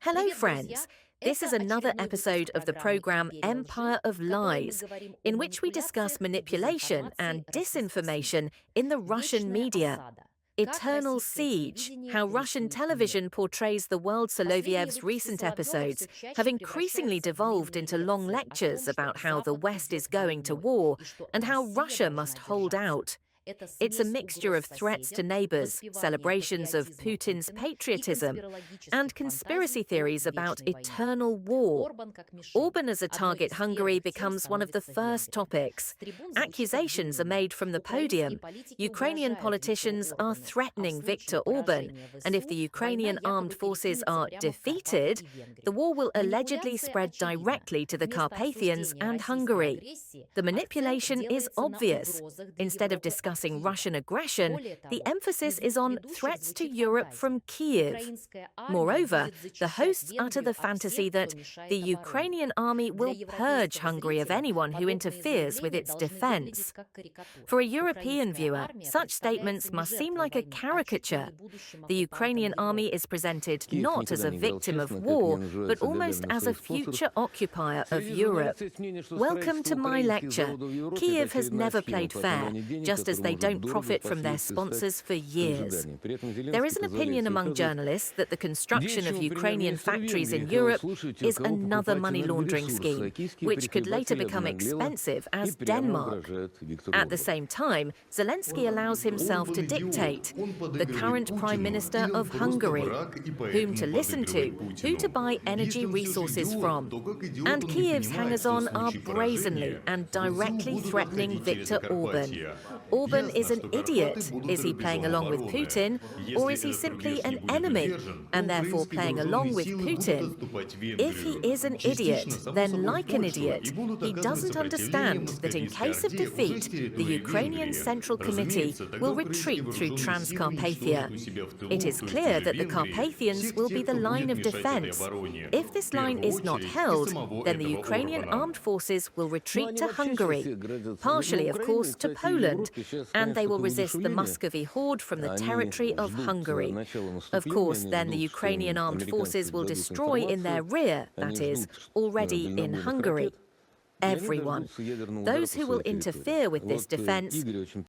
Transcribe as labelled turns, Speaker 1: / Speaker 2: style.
Speaker 1: Hello, friends. This is another episode of the program Empire of Lies, in which we discuss manipulation and disinformation in the Russian media. Eternal Siege, how Russian television portrays the world. Soloviev's recent episodes have increasingly devolved into long lectures about how the West is going to war and how Russia must hold out. It's a mixture of threats to neighbors, celebrations of Putin's patriotism, and conspiracy theories about eternal war. Orban as a target Hungary becomes one of the first topics. Accusations are made from the podium. Ukrainian politicians are threatening Viktor Orban, and if the Ukrainian Armed Forces are defeated, the war will allegedly spread directly to the Carpathians and Hungary. The manipulation is obvious. Instead of discussing Russian aggression, the emphasis is on threats to Europe from Kyiv. Moreover, the hosts utter the fantasy that the Ukrainian army will purge Hungary of anyone who interferes with its defense. For a European viewer, such statements must seem like a caricature. The Ukrainian army is presented not as a victim of war, but almost as a future occupier of Europe. Welcome to my lecture. Kyiv has never played fair, just as they don't profit from their sponsors for years. There is an opinion among journalists that the construction of Ukrainian factories in Europe is another money laundering scheme, which could later become expensive as Denmark. At the same time, Zelensky allows himself to dictate, the current Prime Minister of Hungary, whom to listen to, who to buy energy resources from. And Kyiv's hangers-on are brazenly and directly threatening Viktor Orban. Orban is an idiot. Is he playing along with Putin, or is he simply an enemy, and therefore playing along with Putin? If he is an idiot, then like an idiot, he doesn't understand that in case of defeat, the Ukrainian Central Committee will retreat through Transcarpathia. It is clear that the Carpathians will be the line of defense. If this line is not held, then the Ukrainian Armed Forces will retreat to Hungary, partially, of course, to Poland, and they will resist the Muscovy horde from the territory of Hungary. Of course, then the Ukrainian Armed Forces will destroy in their rear, that is, already in Hungary, everyone. Those who will interfere with this defense